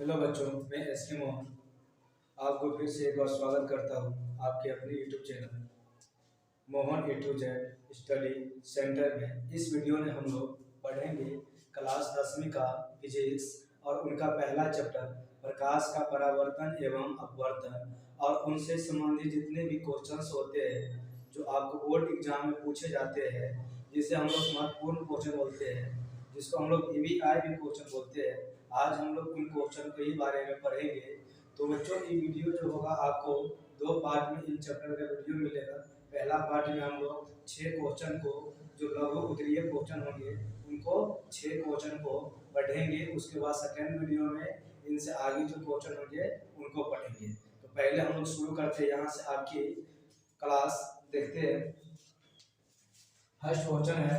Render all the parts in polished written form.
Hello बच्चों, मैं S के मोहन आपको फिर से एक बार स्वागत करता हूँ आपके अपने YouTube channel Mohan A to Z study centre में। इस वीडियो में हम लोग पढ़ेंगे क्लास 10वीं का फिजिक्स और उनका पहला चैप्टर प्रकाश का परावर्तन एवं अपवर्तन और उनसे संबंधित जितने भी क्वेश्चंस होते हैं जो आपको बोर्ड एग्जाम में पूछे जाते हैं, जिसे हम लोग महत्वपूर्ण क्वेश्चन बोलते हैं, जिसको हम लोग ईवीआई भी क्वेश्चन बोलते हैं। आज हम लोग उन क्वेश्चन के ही बारे में पढ़ेंगे। तो बच्चों, ये वीडियो जो होगा आपको दो पार्ट में इन चैप्टर का वीडियो मिलेगा। पहला पार्ट में हम लोग 6 क्वेश्चन को, जो लघु उत्तरीय क्वेश्चन होंगे, उनको 6 क्वेश्चन को पढ़ेंगे। उसके बाद सेकेंड वीडियो में इनसे आगे जो क्वेश्चन होंगे उनको पढ़ेंगे। तो पहले हम लोग शुरू करते हैं, यहाँ से आपकी क्लास देखते हैं। फर्स्ट क्वेश्चन है,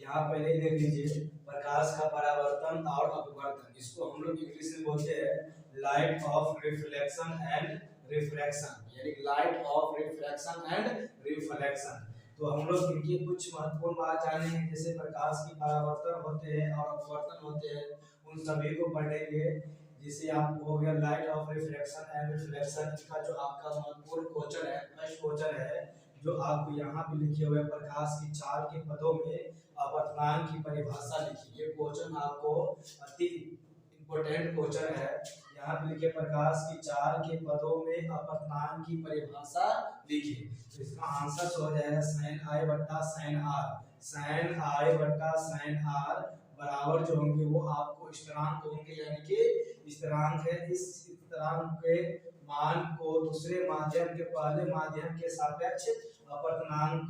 यहाँ पहले ही देख लीजिए, प्रकाश का परावर्तन और अपवर्तन। इसको हम लोग इंग्लिश में बोलते हैं light of reflection and refraction, यानी light of reflection and reflection. तो हम लोग इनकी कुछ महत्वपूर्ण बात जानेंगे, जैसे प्रकाश की परावर्तन होते हैं और अपवर्तन होते हैं, उन सभी को पढ़ेंगे। जिसे आपको हो गया light of reflection and reflection. इसका जो आपका महत्वपूर्ण क्वेश्चन है, फर्स्ट क्वेश्चन है, जो आपको यहाँ पे लिखे हुए प्रकाश की चाल के पदों में अपवर्तनांक की परिभाषा लिखी। ये क्वेश्चन आपको अति इम्पोर्टेंट क्वेश्चन है। यहाँ पे लिखे प्रकाश की चाल के पदों में अपवर्तनांक की परिभाषा लिखिए। तो इसका आंसर हो जाएगा sin i बट्टा sin r। sin i बट्टा sin r बराबर जो होंगे वो आपको स्थिरांक होंगे, यानी कि स्थिरांक है। इस स्थिरांक के मान को दूसरे माध्यम के पहले माध्यम के सापेक्ष अपवर्तनांक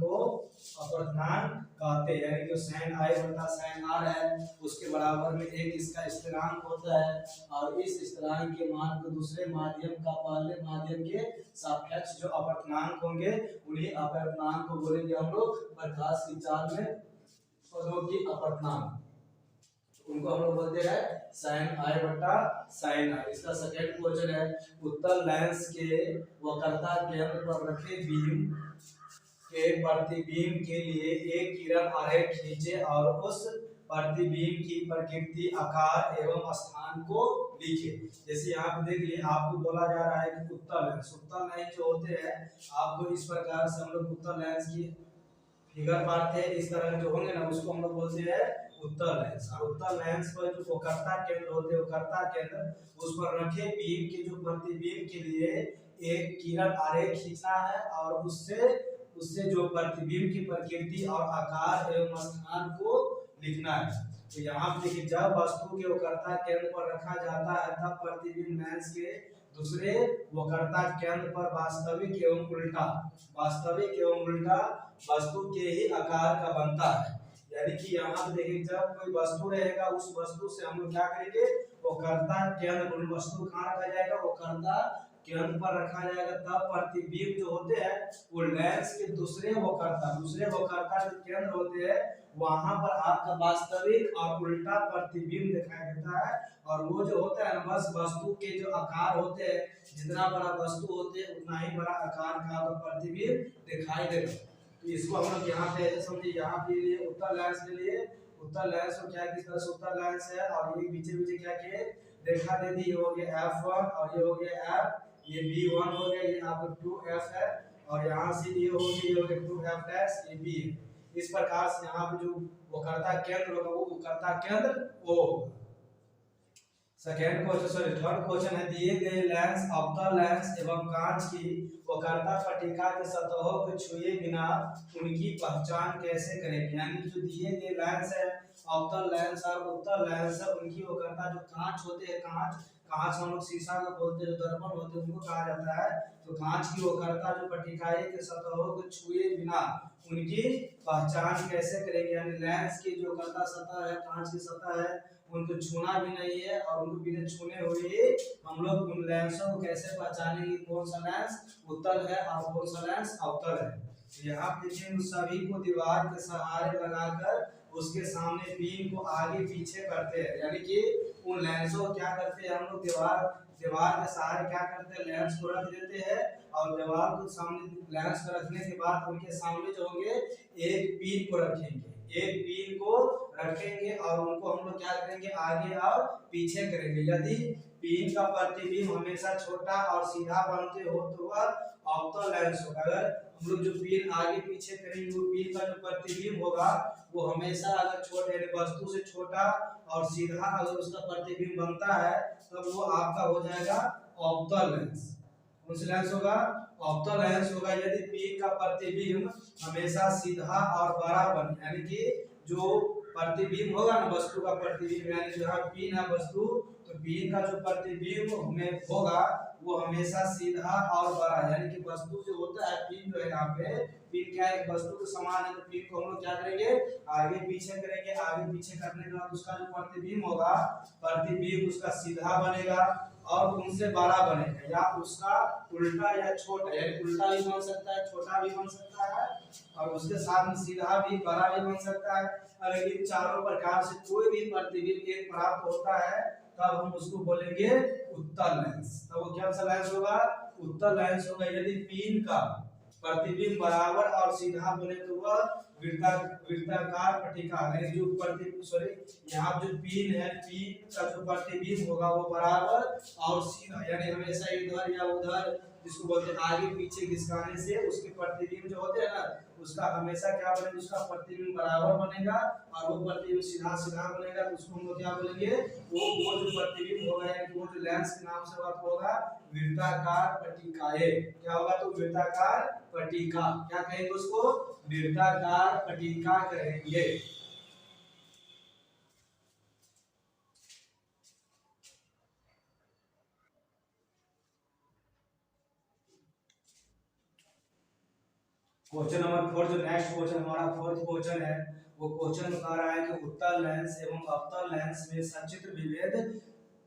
कहते हैं, यानी कि sin i बटा sin r है, उसके बराबर में एक इसका स्थिरांक होता है, और इस स्थिरांक के मान को दूसरे माध्यम का पहले माध्यम के सापेक्ष जो अपवर्तनांक होंगे उन्हीं अपवर्तनांक को बोलेंगे हम लोग प्रकाश की चाल में पदों की अपवर्तनांक। उनको हम लोग बोलते हैं sin i बटा sin r। इसका सेकंड क्वेश्चन है, उत्तल लेंस के वक्रता केंद्र पर रखे बीम के प्रतिबिंब के लिए एक किरण आरेख खींचे और उस प्रतिबिंब की प्रकृति, आकार एवं स्थान को लिखे। जैसे यहाँ पे देखिए, आपको बोला जा रहा है कि उत्तल लेंस जो होते हैं, आपको इस प्रकार से हम लोग उत्तल लेंस की फिगर पाते हैं, इस तरह जो होंगे ना, उसको हम लोग बोलते हैं उत्तल लेंस। और उत्तल लेंस पर जो वक्रता केंद्र होते हैं, वक्रता केंद्र, उस पर रखे बीम के जो प्रतिबिंब के लिए एक किरण आरेख खींचना है और उससे जो प्रतिबिंब की प्रकृति और आकार एवं स्थान को लिखना है। तो यहाँ पे देखिए, जब वस्तु के वक्रता केंद्र पर रखा जाता है तब प्रतिबिंब लेंस के दूसरे वक्रता केंद्र पर वास्तविक एवं उल्टा वस्तु के ही आकार का बनता है। यानी कि यहाँ पे देखिए, जब कोई वस्तु रहेगा, उस वस्तु से हम लोग क्या करेंगे, वक्रता केंद्र, वस्तु कहाँ रखा जाएगा, वक्रता केंद्र पर रखा जाएगा, तब प्रतिबिंब जो होते हैं वो लेंस के दूसरे वक्रता जो केंद्र होते हैं, वहां पर आपका वास्तविक और उल्टा प्रतिबिंब दिखाई देता है। और वो जो होता है, बस वस्तु के जो आकार होते हैं, जितना बड़ा वस्तु होते हैं उतना ही बड़ा आकार का प्रतिबिंब दिखाई देगा। तो इसको हम लोग यहाँ पे समझिए, यहाँ पे लिए उत्तल लेंस के लिए, उत्तल लेंस को क्या किस तरह से उत्तल लेंस है, और ये पीछे क्या किए, रेखा दे दी। ये हो गया F1 और ये हो गया F, ये B1 हो गया, ये आपका 2F है, और यहाँ से ये हो गया 2F डैश, ये B है। इस प्रकार से यहाँ पे जो वक्रता केंद्र होगा वो वक्रता केंद्र O होगा। थर्ड क्वेश्चन है, दिए गए लेंस, अवतल लेंस एवं कांच की वक्रता पट्टिका के सतहों को छुए बिना उनकी पहचान कैसे करेंगे। यानी जो दिए गए लेंस है, अवतल लेंस और उत्तल लेंस है, उनकी वक्रता, जो कांच होते हैं, कांच हम लोग शीशा को बोलते हैं, जो दर्पण होते हैं उनको कहा जाता है। तो कांच की वक्रता जो पट्टिकाएं के सतहों को छुए बिना उनकी पहचान कैसे करेंगे। यानी लेंस की जो वक्रता सतह है, कांच की सतह है, उनको छूना भी नहीं है, और उनको बिना छूने हुए हम लोग उन लेंसों को कैसे पहचानेंगे, कौन सा लेंस उत्तल है और कौन सा लेंस अवतल है। तो यहाँ पे सभी को दीवार के सहारे लगाकर उसके सामने बीम को आगे पीछे करते हैं। यानी कि उन लेंसों को क्या करते हैं हम लोग, दीवार के सहारे क्या करते हैं, लेंस को रख देते हैं, और दीवार को सामने लेंस को रखने के बाद उनके सामने जो होंगे एक बीम को रखेंगे, और उनको हम लोग क्या करेंगे, आगे और पीछे करेंगे। यदि पीन का प्रतिबिंब हमेशा छोटा और सीधा बनते हो तो वह अवतल लेंस होगा। अगर हम लोग जो पीन आगे पीछे करेंगे वो पीन का जो प्रतिबिंब होगा वो हमेशा अगर छोटे वस्तु से छोटा और सीधा अगर उसका प्रतिबिंब बनता है तब वो आपका हो जाएगा अवतल लेंस। कौन सा लेंस होगा? अवतल लेंस होगा यदि पीन का प्रतिबिंब हमेशा सीधा और बड़ा बने, यानी कि जो प्रतिबिंब होगा ना वस्तु का प्रतिबिंब, यानी जहाँ पीन है वस्तु तो पीन का जो प्रतिबिंब हमें होगा वो हमेशा सीधा और बड़ा, यानी कि वस्तु जो होता है पीन जो है यहाँ पे पीन क्या है वस्तु के समान है तो पीन को हम लोग क्या करेंगे आगे पीछे करेंगे। आगे पीछे करने के बाद उसका जो प्रतिबिंब होगा प्रतिबिंब उसका सीधा बनेगा और उनसे बड़ा बनेगा या उसका उल्टा या छोटा, यानी उल्टा भी बन सकता है छोटा भी बन सकता है और उसके साथ में सीधा भी बड़ा भी बन सकता है। अगर इन चारों प्रकार से कोई भी प्रतिबिंब एक प्राप्त होता है तब हम उसको बोलेंगे उत्तल लेंस। तो वो क्या सा लेंस होगा? उत्तल लेंस होगा यदि पीन का प्रतिबिंब बराबर और सीधा बने तो वह वृत्ताकार पट्टिका है। जो प्रतिबिंब यहाँ जो पीन है पीन का जो प्रतिबिंब होगा वो बराबर और सीधा, यानी हमेशा इधर या उधर जिसको बोलते हैं आगे पीछे खिसकाने से उसके प्रतिबिंब जो होते हैं ना उसका हमेशा क्या बनेगा उसका प्रतिबिंब बराबर बनेगा और वो प्रतिबिंब सीधा सीधा बनेगा तो उसको हम लोग क्या बोलेंगे वो जो प्रतिबिंब होगा यानी वो जो लेंस के नाम से बात होगा वृत्ताकार पट्टिकाएं। क्या होगा? तो वृत्ताकार पट्टिका, क्या कहेंगे उसको? वृत्ताकार पट्टिका कहेंगे। क्वेश्चन नंबर 4 जो नेक्स्ट क्वेश्चन हमारा फोर्थ क्वेश्चन है वो क्वेश्चन बता रहा है कि उत्तल लेंस एवं अवतल लेंस में सचित्र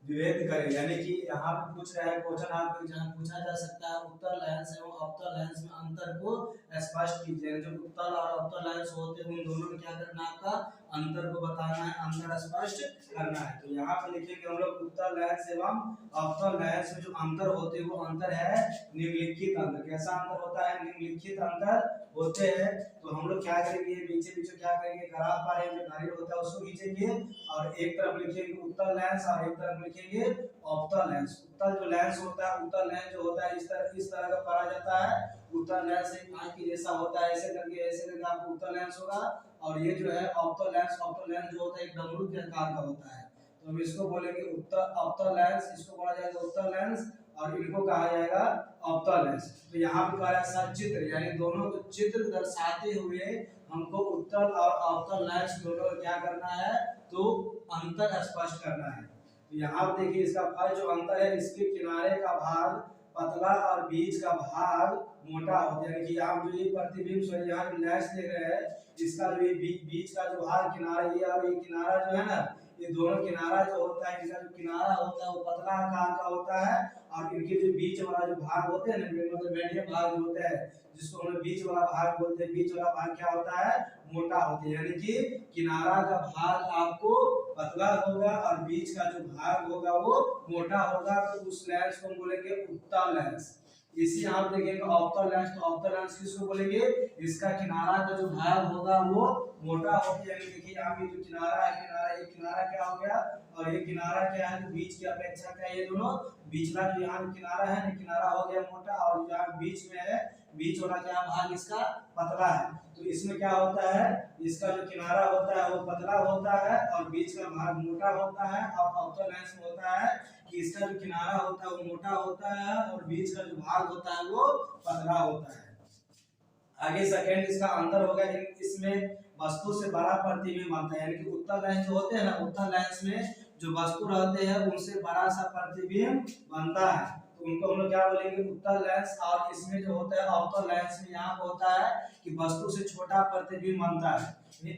विभेद करें, यानी कि यहाँ पे पूछ रहा है क्वेश्चन आपको जहाँ पूछा जा सकता है उत्तल लेंस एवं अवतल लेंस में अंतर को स्पष्ट कीजिए। जो उत्तल और अवतल लेंस होते हैं उन दोनों में क्या करना है आपका अंतर को बताना है, अंतर स्पष्ट करना है। तो यहाँ पे लिखेंगे हम लोग उत्तल लेंस एवं अवतल लेंस में जो अंतर होते हैं वो अंतर है निम्नलिखित अंतर। कैसा अंतर होता है? निम्नलिखित अंतर होते हैं। तो हम लोग क्या करेंगे पीछे पीछे क्या करेंगे ग्राफ पर जो नारियल होता है उसको खींचेंगे और एक तरफ लिखेंगे उत्तल लेंस और एक तरफ लिखेंगे अवतल लेंस। उत्तल जो लेंस होता है उत्तल लेंस जो होता है इस तरह का पढ़ा जाता है। उत्तल लेंस एक आंख के जैसा होता है, ऐसे करके आपको उत्तल लेंस होगा और ये जो है अवतल लेंस जो होता है एक डमरू के आकार का होता है। तो हम इसको बोलेंगे अवतल लेंस, इसको बोला जाएगा उत्तल लेंस और इनको कहा जाएगा अवतल लेंस। तो यहाँ पे कह रहा है सचित्र, यानी दोनों को चित्र दर्शाते हुए हमको उत्तल और अवतल लेंस दोनों क्या करना है तो अंतर स्पष्ट करना है। तो यहाँ पे देखिए इसका फल जो अंतर है इसके किनारे का भाग पतला और बीच का भाग मोटा होता है, यानी कि आप जो ये प्रतिबिंब यहाँ लेंस देख रहे हैं इसका जो ये बीच का जो भाग किनारा ये और ये किनारा जो है ना ये दोनों किनारा जो होता है इनका जो किनारा होता है वो पतला आकार का होता है और इनके जो बीच वाला जो भाग होते हैं ना मतलब मीडियम भाग जो होता है जिसको हम बीच वाला भाग बोलते हैं, बीच वाला भाग क्या होता है मोटा होता है, यानी कि किनारा का भाग आपको पतला होगा और बीच का जो भाग होगा वो मोटा होगा। तो उस लेंस को हम बोलेंगे उत्तल लेंस। इसी आप देखेंगे अवतल लेंस, तो अवतल लेंस किसको बोलेंगे? इसका किनारा का जो भाग होगा वो मोटा होगा, यानी देखिए यहाँ पे जो किनारा है ये किनारा क्या हो गया और ये किनारा क्या है तो बीच की अपेक्षा क्या ये दोनों बीचला जो यहाँ किनारा है ना किनारा हो गया मोटा और यहाँ बीच में है बीच वाला क्या भाग इसका पतला है। तो इसमें क्या होता है इसका जो किनारा होता है वो पतला होता है और बीच का भाग मोटा होता है और अवतल लेंस में होता है कि इसका जो किनारा होता है वो मोटा होता है और बीच का जो भाग होता है वो पतला होता है। आगे सेकंड इसका अंतर होगा इसमें वस्तु से बड़ा प्रतिबिंब बनता है, यानी कि उत्तल लेंस जो होते हैं ना उत्तल लेंस में जो वस्तु रहते हैं उनसे बड़ा सा प्रतिबिंब बनता है तो उनको हम लोग क्या बोलेंगे उत्तल लेंस। और इसमें जो होता है अवतल लेंस में यहाँ होता है कि वस्तु से छोटा प्रतिबिंब बनता है,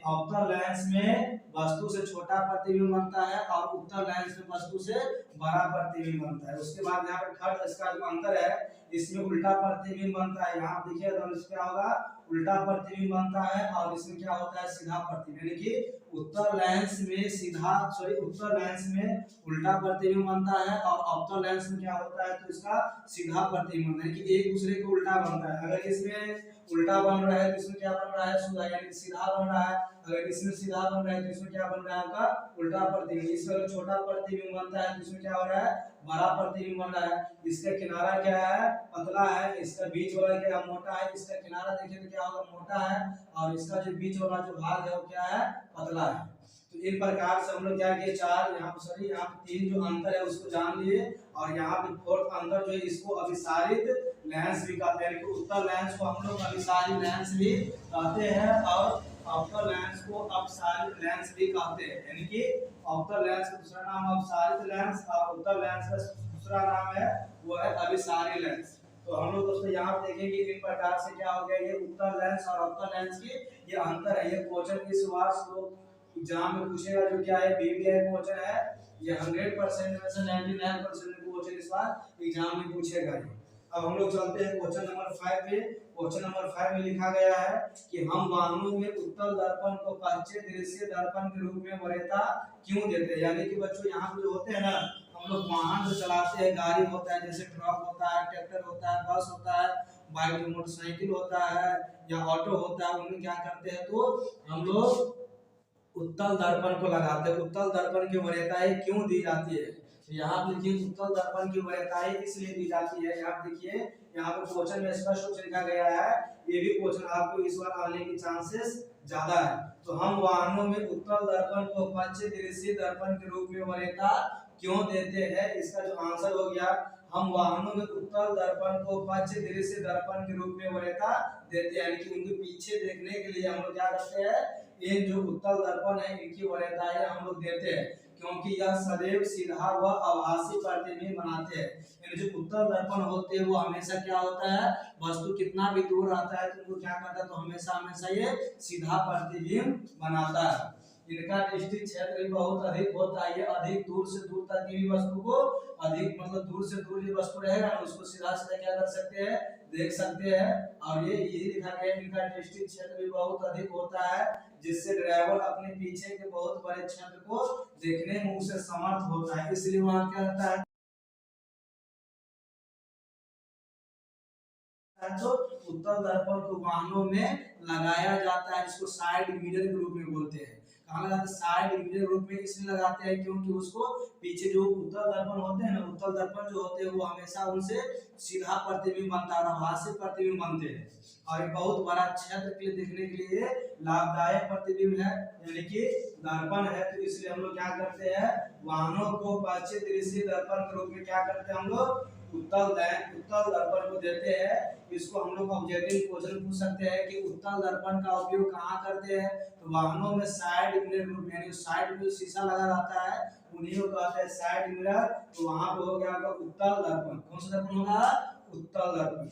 अवतल लेंस में वस्तु से छोटा प्रतिबिंब बनता है और उत्तल लेंस में वस्तु से बड़ा प्रतिबिंब बनता है। उसके बाद यहाँ पे थर्ड इसका जो अंतर है इसमें उल्टा प्रतिबिंब बनता है। यहाँ देखिए तो क्या होगा उल्टा प्रतिबिंब बनता है और इसमें क्या होता है सीधा प्रतिबिंब, यानी कि उत्तल लेंस में उत्तल लेंस में उल्टा प्रतिबिंब बनता है और अवतल लेंस में क्या होता है तो इसका सीधा प्रतिबिंब बनता है कि एक दूसरे के उल्टा बनता है। अगर इसमें उल्टा बन रहा है तो इसमें क्या बन रहा है, सीधा, यानी सीधा बन रहा है। अगर इसमें सीधा बन रहा है तो इसमें क्या बन रहा है, आपका उल्टा प्रतिबिंब। इसमें अगर छोटा प्रतिबिंब बनता है तो इसमें क्या हो रहा है, बड़ा प्रतिबिंब बन रहा है। इसका किनारा क्या है, पतला है, इसका बीच वाला क्या मोटा है। इसका किनारा देखिए तो क्या होगा, मोटा है, और इसका जो बीच वाला जो भाग है वो क्या है, पतला है। तो इन प्रकार से हम लोग क्या किए, चार यहाँ सॉरी यहाँ तीन जो अंतर है उसको जान लिए, और यहाँ पे फोर्थ अंतर जो है इसको अभिसारित लेंस भी कहते हैं। उत्तल लेंस को हम लोग अभिसारित लेंस भी कहते हैं, और अवतल लेंस को अपसारित लेंस भी कहते हैं। यानी कि अवतल लेंस का दूसरा नाम अपसारित लेंस और उत्तल लेंस का दूसरा नाम है वो है अभिसारी लेंस। तो हम लोग दोस्तों यहाँ पे देखेंगे इन प्रकार से क्या हो गया, ये उत्तल लेंस और अवतल लेंस की ये अंतर है। ये क्वेश्चन इस बार एग्जाम में पूछेगा, जो क्या है बीबीआई क्वेश्चन है, ये 100% में से 99% क्वेश्चन इस बार एग्जाम में पूछेगा। अब हम लोग चलते हैं क्वेश्चन नंबर 5 पे। क्वेश्चन नंबर 5 में लिखा गया है कि हम वाहनों में उत्तल दर्पण को पश्चिम दृश्य दर्पण के रूप में वरीयता क्यों देते हैं। यानी कि बच्चों यहाँ पे जो होते हैं ना, हम लोग वाहन जो चलाते हैं, गाड़ी होता है जैसे ट्रक होता है, ट्रैक्टर होता है, बस होता है, बाइक मोटरसाइकिल होता है या ऑटो होता है, उनमें क्या करते हैं तो हम लोग उत्तल दर्पण को लगाते हैं। उत्तल दर्पण की वरीयताएं क्यों दी जाती है, तो यहाँ पे देखिए उत्तल दर्पण की वरीयताएं इसलिए दी जाती है। यहाँ देखिए यहाँ पे क्वेश्चन में स्पष्ट रूप से लिखा गया है, ये भी क्वेश्चन आपको इस बार आने के चांसेस ज्यादा है। तो हम वाहनों में उत्तल दर्पण को पश्चिम दृश्य दर्पण के रूप में वरीयता क्यों देते हैं, इसका जो आंसर हो गया, हम वाहनों में उत्तल दर्पण को पश्चिम दृश्य दर्पण के रूप में वरीयता देते हैं। यानी कि उनके पीछे देखने के लिए हम लोग क्या करते हैं, ये जो उत्तल दर्पण है इनकी वरीयताएं हम लोग देते हैं, क्योंकि यह सदैव सीधा व आभासी प्रतिबिंब बनाते हैं। यानी जो उत्तल दर्पण होते हैं वो हमेशा क्या होता है, वस्तु कितना भी दूर आता है तो वो क्या करता है, तो हमेशा हमेशा ये सीधा प्रतिबिंब बनाता है। इनका दृष्टि क्षेत्र भी बहुत अधिक होता है, ये अधिक दूर से दूर तक की भी वस्तु को अधिक मतलब दूर से दूर जो वस्तु रहेगा ना उसको सीधा सीधा क्या कर सकते हैं, देख सकते हैं। और ये लिखा गया इनका दृष्टि क्षेत्र भी बहुत अधिक होता है, जिससे ड्राइवर अपने पीछे के बहुत बड़े क्षेत्र को देखने में उसे समर्थ होता है। इसलिए वहां क्या होता है, तो उत्तल दर्पण को वाहनों में लगाया जाता है, जिसको साइड मिरर के रूप में बोलते हैं। कहाँ लगाते हैं, साइड मिरर रूप में इसलिए लगाते हैं क्योंकि उसको पीछे जो उत्तल दर्पण होते हैं ना, उत्तल दर्पण जो होते हैं वो हमेशा उनसे सीधा प्रतिबिंब बनता है, आभासी प्रतिबिंब बनते हैं, और बहुत बड़ा क्षेत्र के लिए देखने के लिए लाभदायक प्रतिबिंब है, यानी कि दर्पण है। तो इसलिए हम लोग क्या करते हैं, वाहनों को पश्चिम दृश्य दर्पण के रूप में क्या करते हैं, हम लोग उत्तल दर्पण को देते हैं। इसको हम लोग ऑब्जेक्टिव क्वेश्चन पूछ सकते हैं कि उत्तल दर्पण का उपयोग कहाँ करते हैं, तो वाहनों में साइड मिरर रूप में, यानी साइड में जो शीशा लगा रहता है उन्हीं को कहते हैं साइड मिरर। तो वहां पे हो गया आपका उत्तल दर्पण। कौन सा दर्पण होगा, उत्तल दर्पण।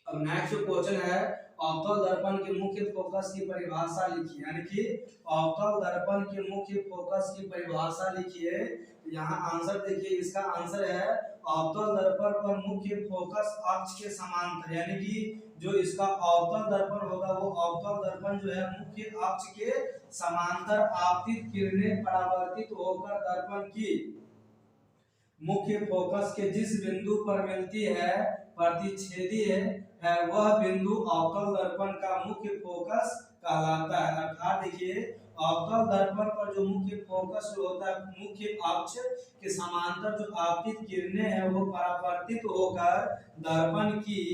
अब नेक्स्ट क्वेश्चन है, अवतल दर्पण के मुख्य फोकस की परिभाषा लिखिए। यानी कि अवतल दर्पण के मुख्य फोकस की परिभाषा लिखिए। यहाँ आंसर देखिए, इसका आंसर है अवतल दर्पण पर मुख्य फोकस अक्ष के समांतर, यानी कि जो इसका अवतल दर्पण होगा वो अवतल दर्पण जो है मुख्य अक्ष के समांतर आपतित किरणें परावर्तित होकर दर्पण की मुख्य फोकस के जिस बिंदु पर मिलती है प्रतिच्छेदी है वह बिंदु अवतल दर्पण का मुख्य फोकस कहलाता है। अर्थात देखिए अवतल दर्पण पर जो मुख्य फोकस जो होता है, मुख्य अक्ष के समांतर जो आपतित किरणें हैं वो परावर्तित होकर दर्पण की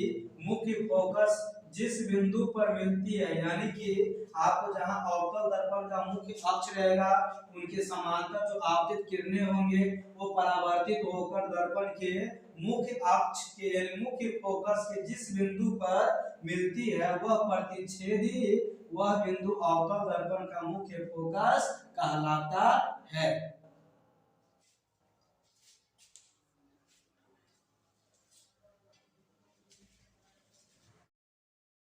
मुख्य फोकस जिस बिंदु पर मिलती है, यानी कि आपको जहां अवतल दर्पण का मुख्य अक्ष रहेगा उनके समांतर जो आपतित किरणें होंगे वो परावर्तित होकर दर्पण के मुख्य अक्ष के मुख्य फोकस के जिस बिंदु पर मिलती है वह प्रतिच्छेदी वह बिंदु अवतल दर्पण का मुख्य फोकस कहलाता है।